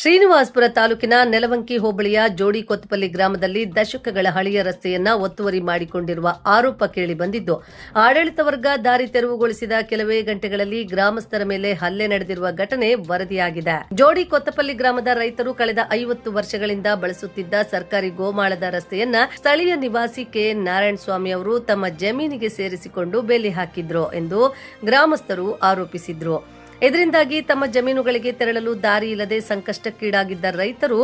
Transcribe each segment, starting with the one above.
ಶ್ರೀನಿವಾಸಪುರ ತಾಲೂಕಿನ ನೆಲವಂಕಿ ಹೋಬಳಿಯ ಜೋಡಿ ಕೊತ್ತಪಲ್ಲಿ ಗ್ರಾಮದಲ್ಲಿ ದಶಕಗಳ ಹಳೆಯ ರಸ್ತೆಯನ್ನ ಒತ್ತುವರಿ ಮಾಡಿಕೊಂಡಿರುವ ಆರೋಪ ಕೇಳಿಬಂದಿದ್ದು, ಆಡಳಿತ ವರ್ಗ ದಾರಿ ತೆರವುಗೊಳಿಸಿದ ಕೆಲವೇ ಗಂಟೆಗಳಲ್ಲಿ ಗ್ರಾಮಸ್ಥರ ಮೇಲೆ ಹಲ್ಲೆ ನಡೆದಿರುವ ಘಟನೆ ವರದಿಯಾಗಿದೆ. ಜೋಡಿ ಕೊತ್ತಪಲ್ಲಿ ಗ್ರಾಮದ ರೈತರು ಕಳೆದ 50 ವರ್ಷಗಳಿಂದ ಬಳಸುತ್ತಿದ್ದ ಸರ್ಕಾರಿ ಗೋಮಾಳದ ರಸ್ತೆಯನ್ನ ಸ್ಥಳೀಯ ನಿವಾಸಿ ಕೆಎನ್ ನಾರಾಯಣಸ್ವಾಮಿ ಅವರು ತಮ್ಮ ಜಮೀನಿಗೆ ಸೇರಿಸಿಕೊಂಡು ಬೇಲಿ ಹಾಕಿದ್ರು ಎಂದು ಗ್ರಾಮಸ್ಥರು ಆರೋಪಿಸಿದ್ರು. ಇದರಿಂದಾಗಿ ತಮ್ಮ ಜಮೀನುಗಳಿಗೆ ತೆರಳಲು ದಾರಿ ಇಲ್ಲದೆ ಸಂಕಷ್ಟಕ್ಕೀಡಾಗಿದ್ದ ರೈತರು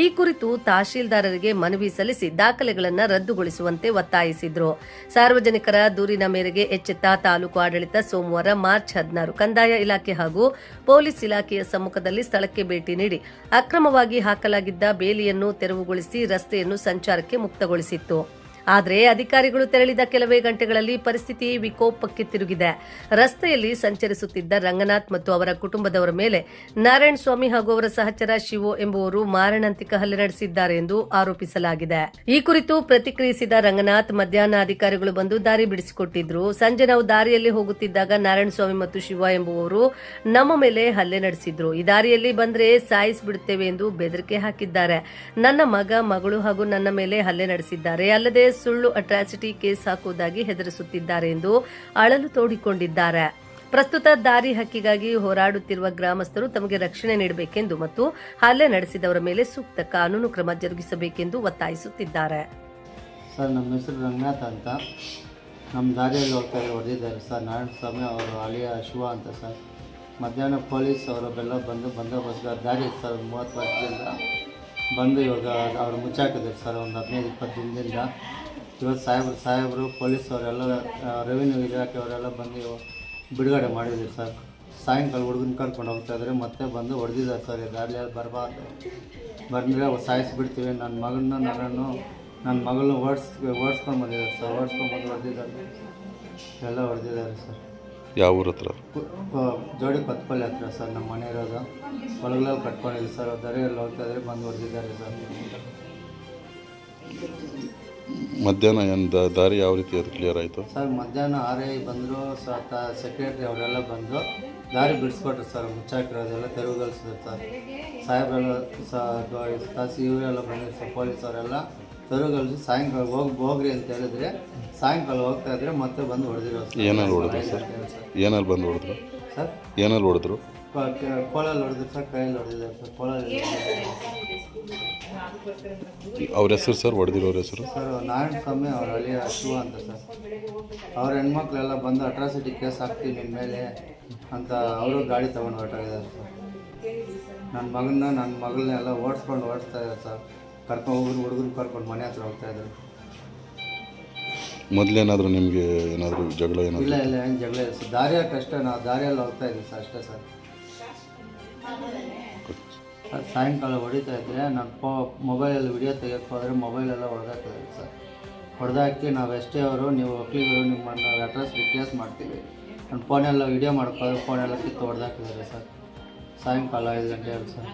ಈ ಕುರಿತು ತಹಶೀಲ್ದಾರರಿಗೆ ಮನವಿ ಸಲ್ಲಿಸಿ ದಾಖಲೆಗಳನ್ನು ರದ್ದುಗೊಳಿಸುವಂತೆ ಒತ್ತಾಯಿಸಿದ್ರು. ಸಾರ್ವಜನಿಕರ ದೂರಿನ ಮೇರೆಗೆ ಎಚ್ಚೆತ್ತ ತಾಲೂಕು ಆಡಳಿತ ಸೋಮವಾರ ಮಾರ್ಚ್ 16 ಕಂದಾಯ ಇಲಾಖೆ ಹಾಗೂ ಪೊಲೀಸ್ ಇಲಾಖೆಯ ಸಮ್ಮುಖದಲ್ಲಿ ಸ್ಥಳಕ್ಕೆ ಭೇಟಿ ನೀಡಿ ಅಕ್ರಮವಾಗಿ ಹಾಕಲಾಗಿದ್ದ ಬೇಲಿಯನ್ನು ತೆರವುಗೊಳಿಸಿ ರಸ್ತೆಯನ್ನು ಸಂಚಾರಕ್ಕೆ ಮುಕ್ತಗೊಳಿಸಿತ್ತು. ಆದರೆ ಅಧಿಕಾರಿಗಳು ತೆರಳಿದ ಕೆಲವೇ ಗಂಟೆಗಳಲ್ಲಿ ಪರಿಸ್ಥಿತಿ ವಿಕೋಪಕ್ಕೆ ತಿರುಗಿದೆ. ರಸ್ತೆಯಲ್ಲಿ ಸಂಚರಿಸುತ್ತಿದ್ದ ರಂಗನಾಥ್ ಮತ್ತು ಅವರ ಕುಟುಂಬದವರ ಮೇಲೆ ನಾರಾಯಣಸ್ವಾಮಿ ಹಾಗೂ ಅವರ ಸಹಚರ ಶಿವೋ ಎಂಬುವರು ಮಾರಣಾಂತಿಕ ಹಲ್ಲೆ ನಡೆಸಿದ್ದಾರೆ ಎಂದು ಆರೋಪಿಸಲಾಗಿದೆ. ಈ ಕುರಿತು ಪ್ರತಿಕ್ರಿಯಿಸಿದ ರಂಗನಾಥ್, ಮಧ್ಯಾಹ್ನ ಅಧಿಕಾರಿಗಳು ಬಂದು ದಾರಿ ಬಿಡಿಸಿಕೊಟ್ಟಿದ್ರು. ಸಂಜೆ ನಾವು ದಾರಿಯಲ್ಲಿ ಹೋಗುತ್ತಿದ್ದಾಗ ನಾರಾಯಣಸ್ವಾಮಿ ಮತ್ತು ಶಿವ ಎಂಬುವವರು ನಮ್ಮ ಮೇಲೆ ಹಲ್ಲೆ ನಡೆಸಿದ್ರು. ಈ ದಾರಿಯಲ್ಲಿ ಬಂದ್ರೆ ಸಾಯಿಸಿಬಿಡುತ್ತೇವೆ ಎಂದು ಬೆದರಿಕೆ ಹಾಕಿದ್ದಾರೆ. ನನ್ನ ಮಗ, ಮಗಳು ಹಾಗೂ ನನ್ನ ಮೇಲೆ ಹಲ್ಲೆ ನಡೆಸಿದ್ದಾರೆ. ಅಲ್ಲದೆ ಸುಳ್ಳು ಅಟ್ರಾಸಿಟಿ ಕೇಸ್ ಹಾಕುವುದಾಗಿ ಹೆದರಿಸುತ್ತಿದ್ದಾರೆ ಎಂದು ಅಳಲು ತೋಡಿಕೊಂಡಿದ್ದಾರೆ. ಪ್ರಸ್ತುತ ದಾರಿ ಹಕ್ಕಿಗಾಗಿ ಹೋರಾಡುತ್ತಿರುವ ಗ್ರಾಮಸ್ಥರು ತಮಗೆ ರಕ್ಷಣೆ ನೀಡಬೇಕೆಂದು ಮತ್ತು ಹಲ್ಲೆ ನಡೆಸಿದವರ ಮೇಲೆ ಸೂಕ್ತ ಕಾನೂನು ಕ್ರಮ ಜರುಗಿಸಬೇಕೆಂದು ಒತ್ತಾಯಿಸುತ್ತಿದ್ದಾರೆ. ಸರ್, ನಮ್ಮ ಹೆಸರು ರಂಗನಾಥ್ ಅಂತ. ನಮ್ಮ ದಾರಿಯಲ್ಲಿ ಹೋಗ್ತಾ ಹೊಡೆದಿದ್ದಾರೆ ಸರ್. ನಾರಾಯಣಸ್ವಾಮಿ ಅವರು ಅಳಿಯ ಶಿವ ಅಂತ ಸರ್. ಮಧ್ಯಾಹ್ನ ಪೊಲೀಸ್ ಅವರೆಲ್ಲ ಬಂದು ಬಂದೋಬಸ್ತ್ ದಾರಿ ಸರ್ 30 ವರ್ಷದಿಂದ ಬಂದು ಇವಾಗ ಅವ್ರು ಮುಚ್ಚಾಕಿದ್ರು ಸರ್. ಒಂದು 15-20 ದಿನದಿಂದ ಇವತ್ತು ಸಾಹೇಬರು ಪೊಲೀಸ್ ಅವರೆಲ್ಲ ರೆವಿನ್ಯೂ ಇಲಾಖೆಯವರೆಲ್ಲ ಬಂದು ಬಿಡುಗಡೆ ಮಾಡಿದ್ರು ಸರ್. ಸಾಯಂಕಾಲ ಹುಡುಗನ ಕರ್ಕೊಂಡು ಹೋಗ್ತಾಯಿದ್ರೆ ಮತ್ತೆ ಬಂದು ಹೊಡೆದಿದ್ದಾರೆ ಸರ್. ದಾರಿಯಲ್ಲಿ ಬರಬಾರ್ದು, ಬಂದರೆ ಸಾಯಿಸಿಬಿಡ್ತೀವಿ, ನನ್ನ ಮಗಳನ್ನ ಓಡಿಸ್ಕೊಂಡು ಬಂದಿದ್ದಾರೆ ಸರ್. ಓಡಿಸ್ಕೊಂಡು ಬಂದು ಹೊಡೆದಿದ್ದಾರೆ, ಎಲ್ಲ ಹೊಡೆದಿದ್ದಾರೆ ಸರ್. ಯಾವ ಊರ ಹತ್ರ? ಜೋಡಿ ಕೊತ್ತಪಲ್ಲಿ ಹತ್ರ ಸರ್ ನಮ್ಮ ಮನೆ ಇರೋದು. ಒಳಗಲ್ಲಿ ಕಟ್ಕೊಂಡಿಲ್ಲ ಸರ್. ದಾರಿಯಲ್ಲಿ ಹೋಗ್ತಾಯಿದ್ರೆ ಬಂದು ಹೊಡೆದಿದ್ದಾರೆ ಸರ್. ಮಧ್ಯಾಹ್ನ ಏನು ದಾರಿ ಯಾವ ರೀತಿ ಅದು ಕ್ಲಿಯರ್ ಆಯಿತು ಸರ್? ಮಧ್ಯಾಹ್ನ RI ಬಂದರು, ಸೆಕ್ರೆಟ್ರಿ ಅವರೆಲ್ಲ ಬಂದು ದಾರಿ ಬಿಡಿಸ್ಕೊಟ್ರು ಸರ್. ಮುಚ್ಚಾಕಿರೋದೆಲ್ಲ ತೆರವುಗೊಳಿಸಿದ್ರು ಸರ್. ಸಾಹೇಬರೆಲ್ಲ ಇವರೆಲ್ಲ ಬಂದಿದ್ರು ಸರ್. ಪೊಲೀಸ್ ಅವರೆಲ್ಲ ತೆರವುಗೊಳಿಸಿ ಸಾಯಂಕಾಲ ಹೋಗ್ರಿ ಅಂತ ಹೇಳಿದ್ರೆ ಸಾಯಂಕಾಲ ಹೋಗ್ತಾ ಇದ್ರೆ ಮತ್ತೆ ಬಂದು ಹೊಡೆದಿರೋ ಸರ್. ಏನಲ್ಲಿ ಹೊಡೆದ್ರು ಸರ್? ಏನಲ್ಲಿ ಬಂದು ಹೊಡೆದ್ರು ಸರ್? ಏನಲ್ಲಿ ಹೊಡೆದ್ರು? ಕೋಲಲ್ಲಿ ಹೊಡೆದ್ರು ಸರ್. ಕೈಯಲ್ಲಿ ಹೊಡೆದಿದ್ದಾರೆ ಸರ್. ಕೋಲಲ್ಲಿ. ಅವ್ರ ಹೆಸರು ಸರ್? ಹೊಡೆದಿರೋರ ಹೆಸರು ಸರ್ ನಾರಾಯಣಸ್ವಾಮಿ, ಅವ್ರ ಅಳಿಯ ಶಿವ ಅಂತ ಸರ್. ಅವ್ರ ಹೆಣ್ಮಕ್ಳೆಲ್ಲ ಬಂದು ಅಟ್ರಾಸಿಟಿ ಕೇಸ್ ಹಾಕ್ತೀವಿ ನಿಮ್ಮ ಮೇಲೆ ಅಂತ ಅವರು ಗಾಡಿ ತೊಗೊಂಡು ಹೊರಟಾಗಿದ್ದಾರೆ ಸರ್. ನನ್ನ ಮಗಳನ್ನೆಲ್ಲ ಓಡಿಸ್ತಾ ಇದ್ದಾರೆ ಸರ್. ಹುಡುಗರು ಕರ್ಕೊಂಡು ಮನೆ ಹತ್ರ ಹೋಗ್ತಾಯಿದ್ರು. ಮೊದಲೇನಾದರೂ ನಿಮಗೆ ಏನಾದರೂ ಜಗಳ ಏನಾದರೂ? ಇಲ್ಲ ಏನು ಜಗಳ ಇಲ್ಲ ಸರ್. ದಾರಿಯಲ್ಲಿ ಅಷ್ಟೇ, ನಾವು ದಾರಿಯಲ್ಲಿ ಹೋಗ್ತಾ ಇದ್ದೀವಿ ಸರ್, ಅಷ್ಟೇ ಸರ್. ಸಾಯಂಕಾಲ ಹೊಡಿತಾ ಇದ್ದರೆ ನಾನು ಮೊಬೈಲಲ್ಲಿ ವಿಡಿಯೋ ತೆಗೆಯೋಕ್ಕೆ ಹೋದರೆ ಮೊಬೈಲೆಲ್ಲ ಹೊಡೆದಾಕಿದ್ದಾರೆ ಸರ್. ಹೊಡೆದಾಕಿ ನಾವು ಎಷ್ಟೇ ಅವರು, ನೀವು ಒಕ್ಕಲಿಗರು, ನಿಮ್ಮನ್ನು ಅಟ್ರಾಸಿಟಿ ಕೇಸ್ ಮಾಡ್ತೀವಿ, ನನ್ನ ಫೋನೆಲ್ಲ ವಿಡಿಯೋ ಮಾಡ್ಕೋದ್ರೆ ಫೋನೆಲ್ಲ ಕಿತ್ತು ಹೊಡೆದಾಕಿದ್ದಾರೆ ಸರ್. ಸಾಯಂಕಾಲ 5 ಗಂಟೆ ಸರ್.